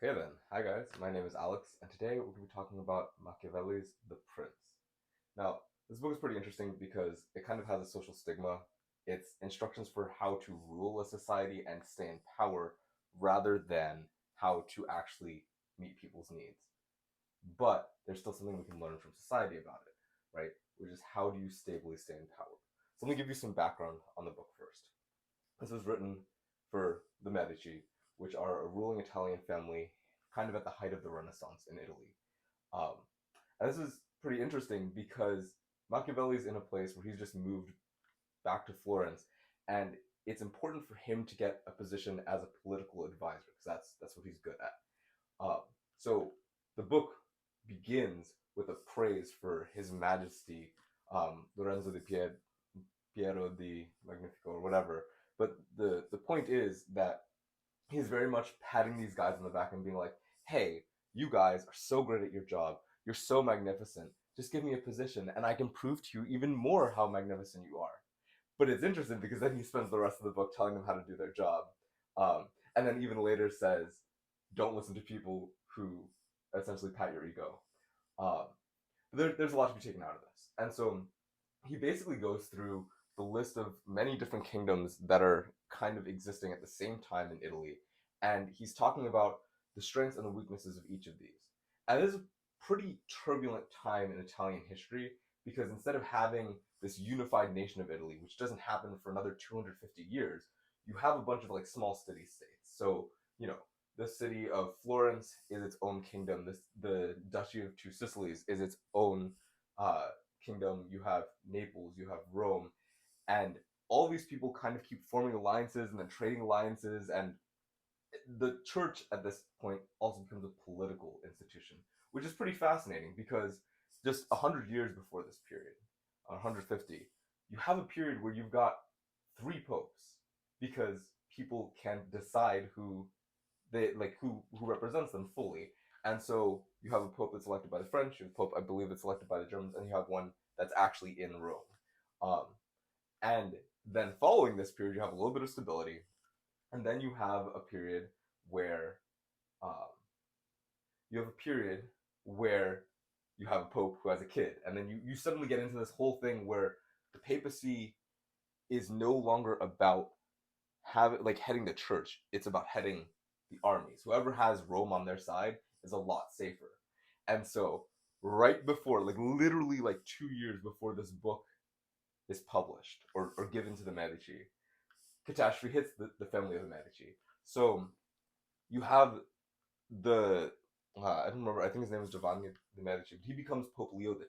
Okay then, hi guys, my name is Alex, and today we're going to be talking about Machiavelli's The Prince. Now, this book is pretty interesting because it kind of has a social stigma. It's instructions for how to rule a society and stay in power rather than how to actually meet people's needs. But there's still something we can learn from society about it, right? Which is how do you stably stay in power? So let me give you some background on the book first. This was written for the Medici, which are a ruling Italian family kind of at the height of the Renaissance in Italy. Um, and this is pretty interesting because Machiavelli's in a place where he's just moved back to Florence, and it's important for him to get a position as a political advisor because that's what he's good at. So the book begins with a praise for His Majesty Lorenzo di Piero di Magnifico or whatever. But the point is that he's very much patting these guys on the back and being like, "Hey, you guys are so great at your job. You're so magnificent. Just give me a position, and I can prove to you even more how magnificent you are." But it's interesting because then he spends the rest of the book telling them how to do their job, um, and then even later says, "Don't listen to people who essentially pat your ego." Um, there's a lot to be taken out of this, and so he basically goes through the list of many different kingdoms that are kind of existing at the same time in Italy, and he's talking about the strengths and the weaknesses of each of these. And this is a pretty turbulent time in Italian history because instead of having this unified nation of Italy, which doesn't happen for another 250 years, you have a bunch of like small city states. So, you know, the city of Florence is its own kingdom. The Duchy of Two Sicilies is its own uh, kingdom. You have Naples, you have Rome, and all these people kind of keep forming alliances and then trading alliances, and the church at this point also becomes a political institution, which is pretty fascinating because just 100 years before this period, 150, you have a period where you've got three popes because people can decide who represents them fully. And so you have a pope that's elected by the French, you have a pope I believe that's elected by the Germans, and you have one that's actually in Rome. Um, and then following this period, you have a little bit of stability, and then you have a period where um, you have a period where you have a pope who has a kid, and then you suddenly get into this whole thing where the papacy is no longer about heading the church. It's about heading the armies. Whoever has Rome on their side is a lot safer. And so right before, like literally like 2 years before this book is published or given to the Medici, catastrophe hits the family of the Medici. So you have the I don't remember. I think his name is Giovanni de' Medici. He becomes Pope Leo X.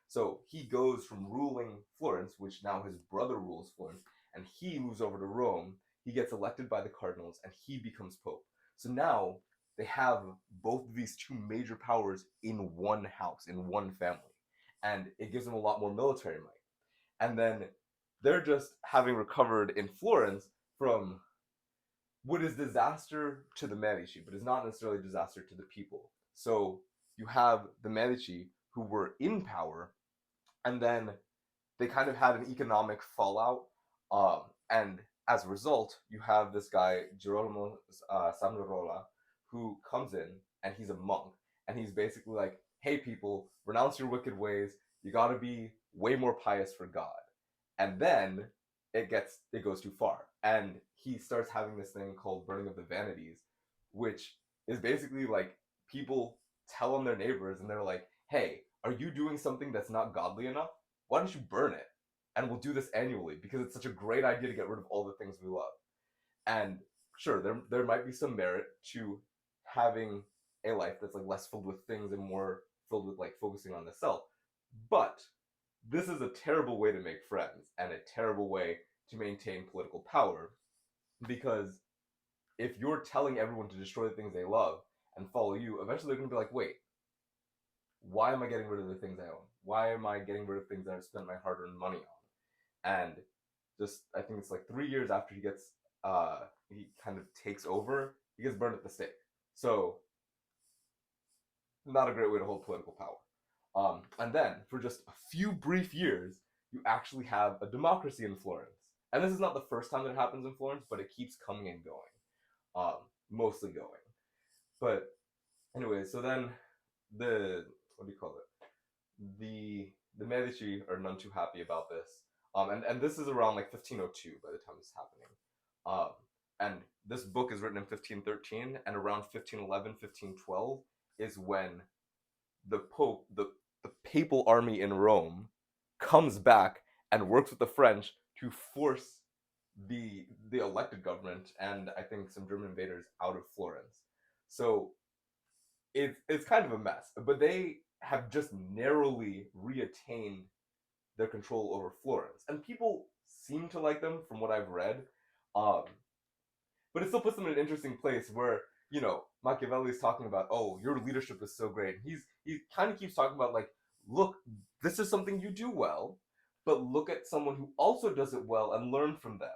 So he goes from ruling Florence, which now his brother rules Florence, and he moves over to Rome. He gets elected by the cardinals, and he becomes Pope. So now they have both of these two major powers in one house, in one family, and it gives them a lot more military might. And then they're just having recovered in Florence from what is disaster to the Medici, but is not necessarily disaster to the people. So you have the Medici who were in power, and then they kind of had an economic fallout, and as a result, you have this guy Girolamo Savonarola who comes in and he's a monk, and he's basically like, "Hey, people, renounce your wicked ways. You got to be way more pious for God." And then it goes too far, and he starts having this thing called burning of the vanities, which is basically like people tell on their neighbors, and they're like, "Hey, are you doing something that's not godly enough? Why don't you burn it? And we'll do this annually because it's such a great idea to get rid of all the things we love." And sure, there might be some merit to having a life that's like less filled with things and more filled with like focusing on the self. But this is a terrible way to make friends and a terrible way to maintain political power because if you're telling everyone to destroy the things they love and follow you, eventually they're going to be like, "Wait, why am I getting rid of the things I own? Why am I getting rid of things that I've spent my hard-earned money on?" And just I think it's like 3 years after he kind of takes over, he gets burned at the stake. So not a great way to hold political power. And then for just a few brief years, you actually have a democracy in Florence. And this is not the first time that it happens in Florence, but it keeps coming and going, mostly going. But anyway, so then the what do you call it? The Medici are none too happy about this. And this is around like 1502 by the time this is happening. And this book is written in 1513, and around 1511, 1512 is when the Pope, the papal army in Rome, comes back and works with the French to force the elected government and I think some German invaders out of Florence. So it's kind of a mess, but they have just narrowly reattained their control over Florence, and people seem to like them from what I've read. Um, but it still puts them in an interesting place where Machiavelli is talking about, oh, your leadership is so great. He kind of keeps talking about like, look, this is something you do well, but look at someone who also does it well and learn from them.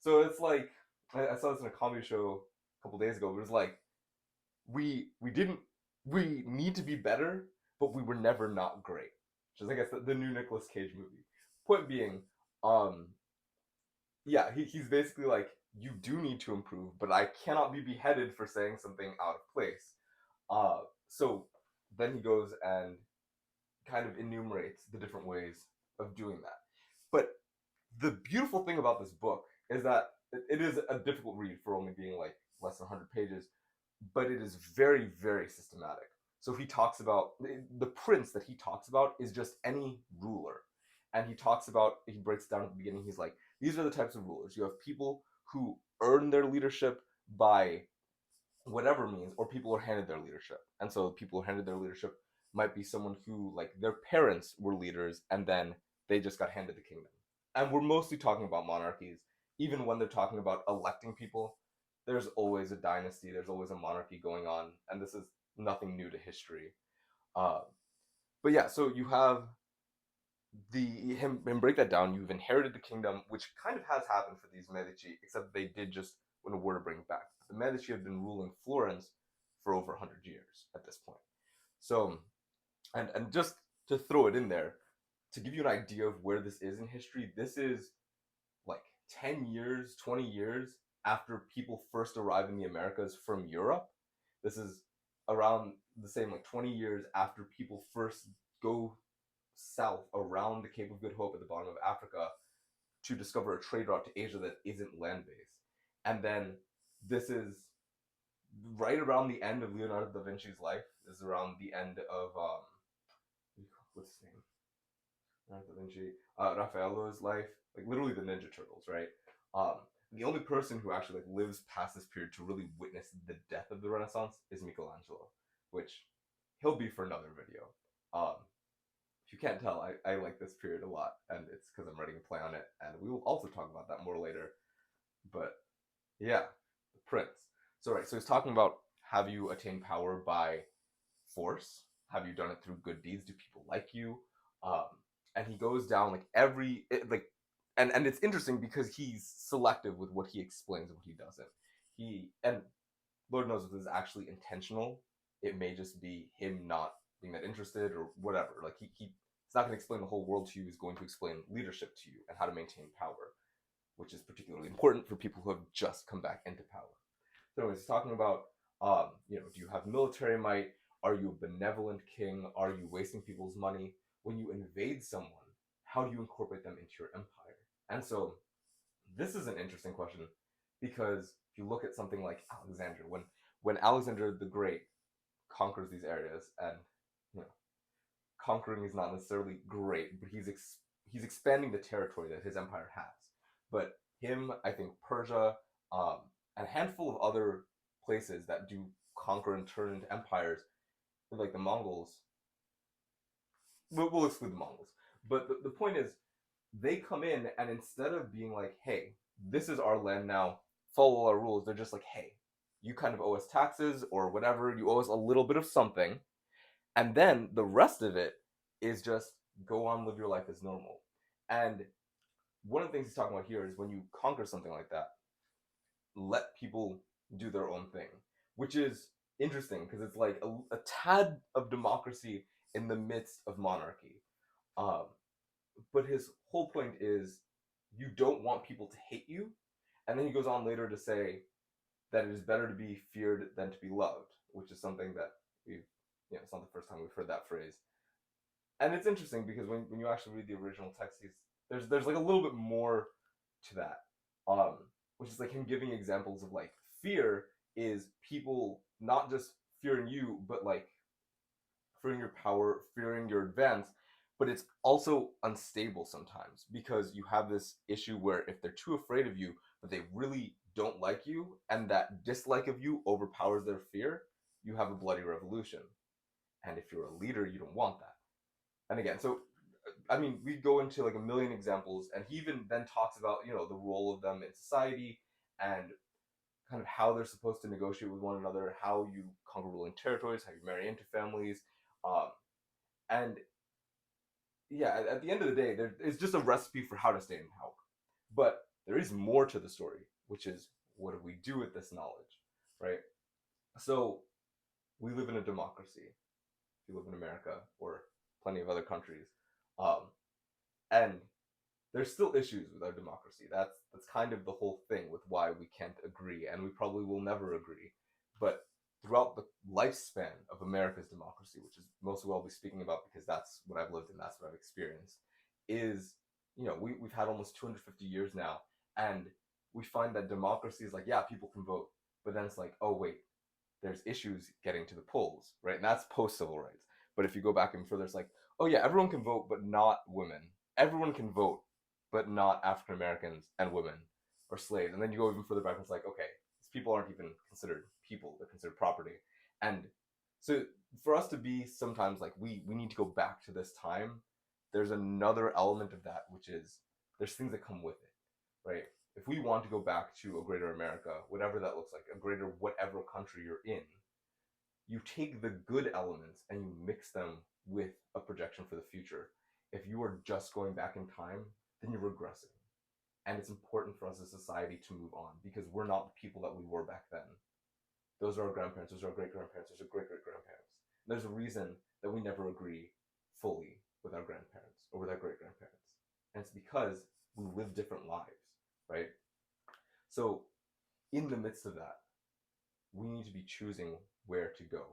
So it's like I saw this in a comedy show a couple days ago. It was like we didn't we need to be better, but we were never not great. Which is I guess the new Nicolas Cage movie. Point being, um, yeah, he's basically like, you do need to improve, but I cannot be beheaded for saying something out of place. So then he goes and kind of enumerates the different ways of doing that. But the beautiful thing about this book is that it is a difficult read for only being like less than 100 pages, but it is very, very systematic. So he talks about the prince that he talks about is just any ruler. And he breaks it down at the beginning. He's like, these are the types of rulers. You have people who earn their leadership by whatever means, or people are handed their leadership. And so people who are handed their leadership might be someone who, like, their parents were leaders and then they just got handed the kingdom. And we're mostly talking about monarchies. Even when they're talking about electing people, there's always a dynasty, there's always a monarchy going on, and this is nothing new to history. Uh, but yeah, so you have him break that down. You've inherited the kingdom, which kind of has happened for these Medici, except they did just win a war to bring it back. The Medici have been ruling Florence for over 100 years at this point. So, and just to throw it in there, to give you an idea of where this is in history, this is like 10 years, 20 years after people first arrive in the Americas from Europe. This is around the same, like 20 years after people first go south around the Cape of Good Hope at the bottom of Africa to discover a trade route to Asia that isn't land based. And then this is right around the end of Leonardo da Vinci's life. This is around the end of what's his name? Leonardo da Vinci, Raffaello's life, like literally the Ninja Turtles, right? Um, the only person who actually like lives past this period to really witness the death of the Renaissance is Michelangelo, which he'll be for another video. Um, if you can't tell, I like this period a lot, and it's because I'm writing a play on it, and we will also talk about that more later. But yeah, the prince. So right, so he's talking about, have you attained power by force? Have you done it through good deeds? Do people like you? Um, and he goes down like and it's interesting because he's selective with what he explains and what he doesn't. And Lord knows if this is actually intentional. It may just be him not being that interested or whatever. Like he's not going to explain the whole world to you. He's going to explain leadership to you and how to maintain power, which is particularly important for people who have just come back into power. So anyways, he's talking about, do you have military might? Are you a benevolent king? Are you wasting people's money? When you invade someone, how do you incorporate them into your empire? And so this is an interesting question because if you look at something like Alexander, when Alexander the Great conquers these areas, and you know, conquering is not necessarily great, but he's expanding the territory that his empire has. But him, I think Persia, and a handful of other places that do conquer and turn into empires, like the Mongols. We'll exclude the Mongols. But the point is, they come in and instead of being like, hey, this is our land now, follow our rules, they're just like, hey, you kind of owe us taxes or whatever, you owe us a little bit of something. And then the rest of it is just go on, live your life as normal. And one of the things he's talking about here is when you conquer something like that, let people do their own thing, which is interesting because it's like a tad of democracy in the midst of monarchy. Um, but his whole point is you don't want people to hate you. And then he goes on later to say that it is better to be feared than to be loved, which is something that it's not the first time we've heard that phrase. And it's interesting because when you actually read the original text, there's like a little bit more to that, um, which is like him giving examples of like fear is people not just fearing you, but like fearing your power, fearing your advance, but it's also unstable sometimes because you have this issue where if they're too afraid of you, but they really don't like you, and that dislike of you overpowers their fear, you have a bloody revolution. And if you're a leader, you don't want that. And again, so I mean, we go into like a million examples, and he even then talks about the role of them in society and kind of how they're supposed to negotiate with one another, how you conquer ruling territories, how you marry into families, um, and yeah, at the end of the day, it's just a recipe for how to stay in power. But there is more to the story, which is what do we do with this knowledge, right? So we live in a democracy. If you live in America or plenty of other countries, um, and there's still issues with our democracy. That's kind of the whole thing with why we can't agree, and we probably will never agree. But throughout the lifespan of America's democracy, which is mostly what I'll be speaking about because that's what I've lived and that's what I've experienced, is we've had almost 250 years now, and we find that democracy is like, yeah, people can vote, but then it's like, oh wait, there's issues getting to the polls, right? And that's post civil rights. But if you go back even further, it's like, oh yeah, everyone can vote, but not women. Everyone can vote, but not African Americans and women or slaves. And then you go even further back, and it's like, okay, these people aren't even considered people; they're considered property. And so, for us to be sometimes like we need to go back to this time. There's another element of that, which is there's things that come with it, right? If we want to go back to a greater America, whatever that looks like, a greater whatever country you're in, you take the good elements and you mix them with a projection for the future. If you are just going back in time, then you're regressing. And it's important for us as a society to move on because we're not the people that we were back then. Those are our grandparents, those are our great grandparents, those are great great grandparents. There's a reason that we never agree fully with our grandparents or with our great grandparents. And it's because we live different lives, right? So, in the midst of that, we need to be choosing where to go.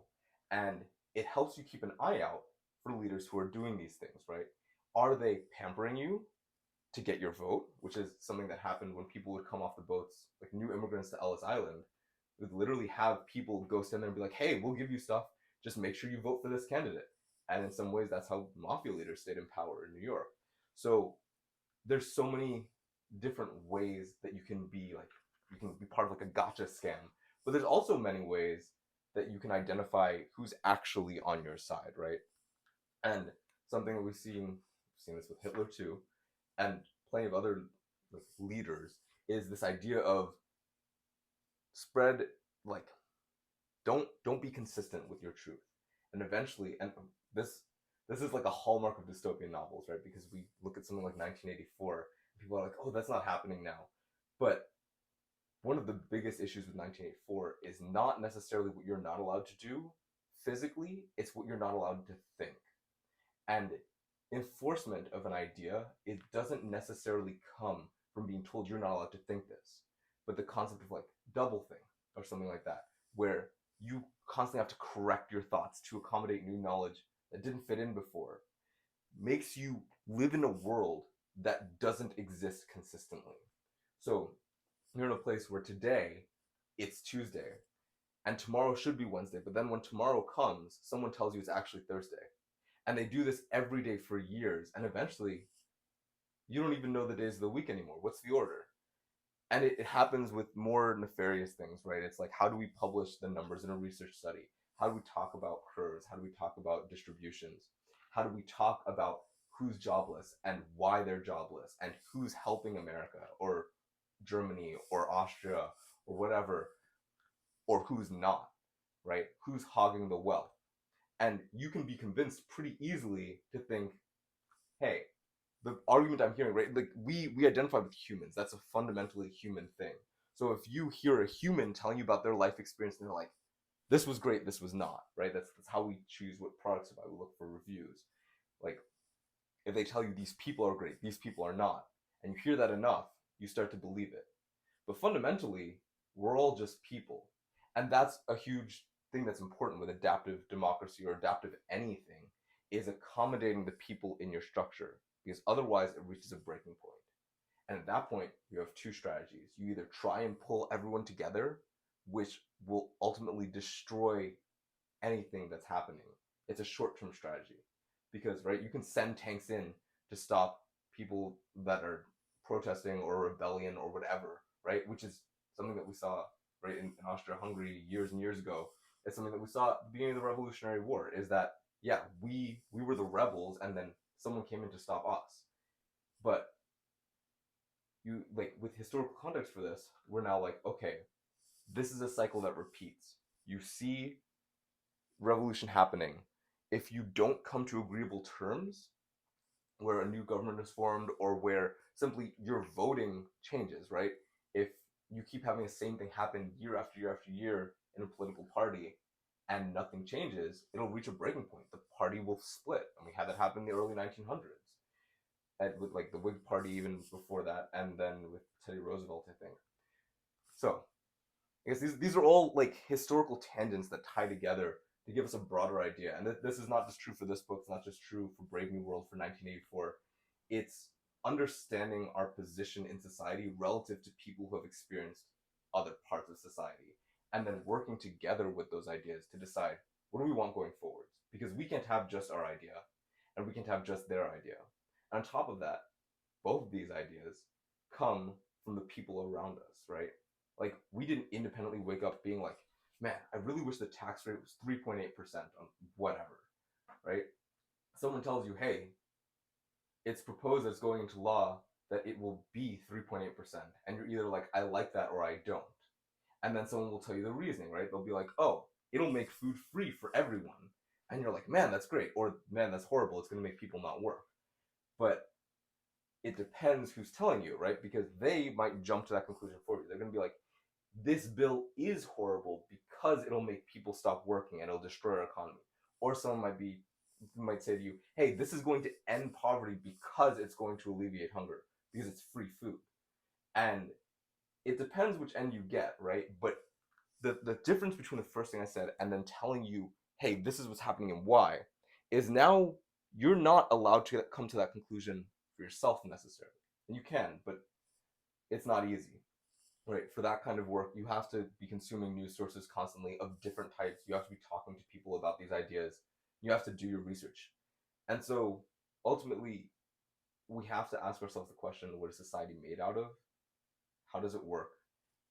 And it helps you keep an eye out for leaders who are doing these things, right? Are they pampering you to get your vote, which is something that happened when people would come off the boats, like new immigrants to Ellis Island, would literally have people go stand there and be like, hey, we'll give you stuff, just make sure you vote for this candidate. And in some ways, that's how mafia leaders stayed in power in New York. So there's so many different ways that you can be part of like a gotcha scam, but there's also many ways that you can identify who's actually on your side, right? And something that we've seen this with Hitler too, and plenty of other like, leaders, is this idea of spread like don't be consistent with your truth, and eventually, and this is like a hallmark of dystopian novels, right? Because we look at something like 1984, and people are like, oh, that's not happening now, but one of the biggest issues with 1984 is not necessarily what you're not allowed to do physically, it's what you're not allowed to think. And enforcement of an idea, it doesn't necessarily come from being told you're not allowed to think this, but the concept of like double think or something like that, where you constantly have to correct your thoughts to accommodate new knowledge that didn't fit in before, makes you live in a world that doesn't exist consistently. So you're in a place where today it's Tuesday and tomorrow should be Wednesday, but then when tomorrow comes, someone tells you it's actually Thursday. And they do this every day for years, and eventually you don't even know the days of the week anymore. What's the order? And it happens with more nefarious things, right? It's like, how do we publish the numbers in a research study? How do we talk about curves? How do we talk about distributions? How do we talk about who's jobless and why they're jobless and who's helping America or Germany or Austria or whatever, or who's not, right? Who's hogging the wealth? And you can be convinced pretty easily to think, hey, the argument I'm hearing, right? Like we identify with humans. That's a fundamentally human thing. So if you hear a human telling you about their life experience and they're like, this was great, this was not, right? That's how we choose what products to buy. We look for reviews. Like if they tell you these people are great, these people are not, and you hear that enough, you start to believe it. But fundamentally, we're all just people. And that's a huge thing that's important with adaptive democracy or adaptive anything is accommodating the people in your structure, because otherwise it reaches a breaking point. And at that point, you have two strategies. You either try and pull everyone together, which will ultimately destroy anything that's happening. It's a short-term strategy because, right, you can send tanks in to stop people that are protesting or rebellion or whatever, right, which is something that we saw, right, in Austria-Hungary years and years ago. It's something that we saw at the beginning of the Revolutionary War, is that, yeah, we were the rebels and then someone came in to stop us. But you, like, with historical context for this, we're now like, okay, this is a cycle that repeats. You see revolution happening. If you don't come to agreeable terms, where a new government is formed or where simply your voting changes, right? If you keep having the same thing happen year after year after year in a political party and nothing changes, it'll reach a breaking point. The party will split. And we had that happen in the early 1900s. And with like the Whig Party even before that, and then with Teddy Roosevelt, I think. So I guess these are all like historical tangents that tie together to give us a broader idea. And this is not just true for this book. It's not just true for Brave New World for 1984. It's understanding our position in society relative to people who have experienced other parts of society, and then working together with those ideas to decide what do we want going forwards. Because we can't have just our idea, and we can't have just their idea. And on top of that, both of these ideas come from the people around us, right? Like, we didn't independently wake up being like, man, I really wish the tax rate was 3.8% on whatever, right? Someone tells you, hey, it's proposed that it's going into law that it will be 3.8%. And you're either like, I like that or I don't. And then someone will tell you the reasoning, right? They'll be like, oh, it'll make food free for everyone. And you're like, man, that's great. Or, man, that's horrible. It's going to make people not work. But it depends who's telling you, right? Because they might jump to that conclusion for you. They're going to be like, this bill is horrible because it'll make people stop working and it'll destroy our economy. Or someone might say to you, hey, this is going to end poverty because it's going to alleviate hunger, because it's free food. And it depends which end you get, right? But the difference between the first thing I said and then telling you, hey, this is what's happening and why, is now you're not allowed to come to that conclusion for yourself necessarily. And you can, but it's not easy. Right, for that kind of work, you have to be consuming news sources constantly of different types. You have to be talking to people about these ideas. You have to do your research. And so ultimately, we have to ask ourselves the question, what is society made out of? How does it work?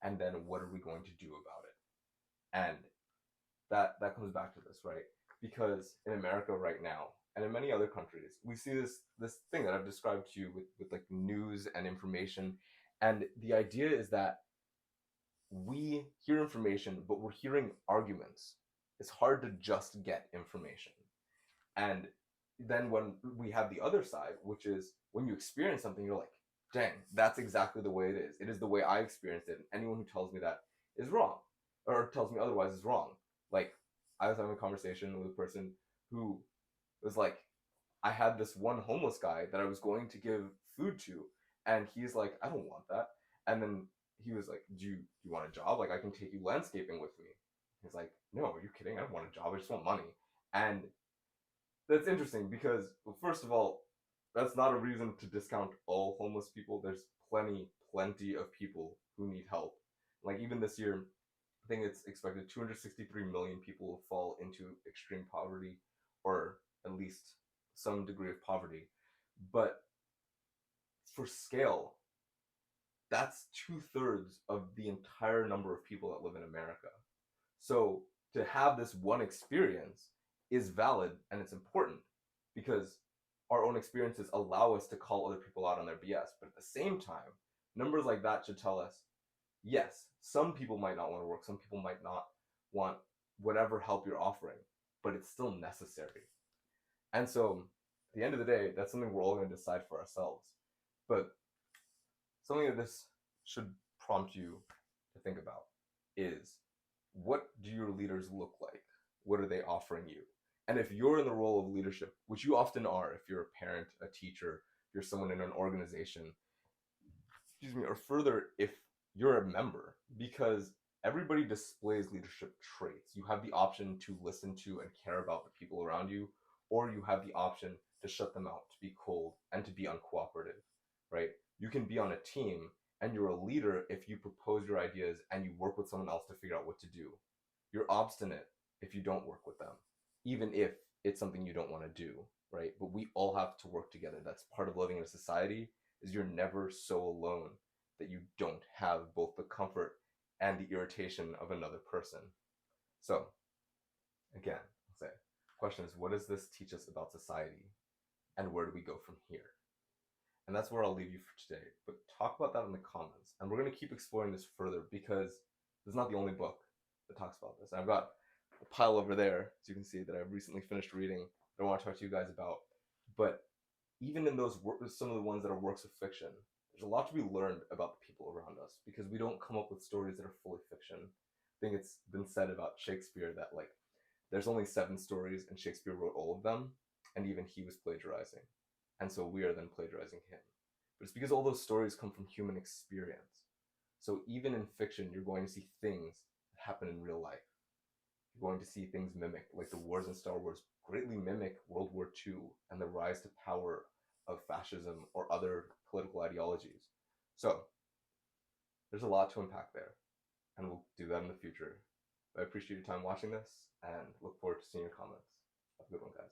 And then what are we going to do about it? And that comes back to this, right? Because in America right now, and in many other countries, we see this thing that I've described to you with like news and information. And the idea is that we hear information, but we're hearing arguments. It's hard to just get information. And then when we have the other side, which is when you experience something, you're like, dang, that's exactly the way it is. It is the way I experienced it. And anyone who tells me that is wrong, or tells me otherwise is wrong. Like, I was having a conversation with a person who was like, I had this one homeless guy that I was going to give food to, and he's like, I don't want that. And then he was like, do you want a job? Like, I can take you landscaping with me. He's like, no, are you kidding? I don't want a job. I just want money. And that's interesting because, well, first of all, that's not a reason to discount all homeless people. There's plenty of people who need help. Like, even this year, I think it's expected 263 million people will fall into extreme poverty, or at least some degree of poverty. But for scale, that's 2/3 of the entire number of people that live in America. So to have this one experience is valid and it's important because our own experiences allow us to call other people out on their BS. But at the same time, numbers like that should tell us, yes, some people might not want to work, some people might not want whatever help you're offering, but it's still necessary. And so at the end of the day, that's something we're all going to decide for ourselves. But something that this should prompt you to think about is, what do your leaders look like? What are they offering you? And if you're in the role of leadership, which you often are, if you're a parent, a teacher, you're someone in an organization, excuse me, or further, if you're a member, because everybody displays leadership traits. You have the option to listen to and care about the people around you, or you have the option to shut them out, to be cold, and to be uncooperative, right? You can be on a team and you're a leader if you propose your ideas and you work with someone else to figure out what to do. You're obstinate if you don't work with them, even if it's something you don't want to do, right? But we all have to work together. That's part of living in a society, is you're never so alone that you don't have both the comfort and the irritation of another person. So, again, I'll say, question is, what does this teach us about society, and where do we go from here? And that's where I'll leave you for today. But talk about that in the comments. And we're going to keep exploring this further because this is not the only book that talks about this. And I've got a pile over there, as you can see, that I've recently finished reading that I want to talk to you guys about. But even in those some of the ones that are works of fiction, there's a lot to be learned about the people around us because we don't come up with stories that are fully fiction. I think it's been said about Shakespeare that like there's only 7 stories and Shakespeare wrote all of them, and even he was plagiarizing. And so we are then plagiarizing him. But it's because all those stories come from human experience. So even in fiction, you're going to see things that happen in real life. You're going to see things mimic, like the wars in Star Wars greatly mimic World War II and the rise to power of fascism or other political ideologies. So there's a lot to unpack there, and we'll do that in the future. But I appreciate your time watching this and look forward to seeing your comments. Have a good one, guys.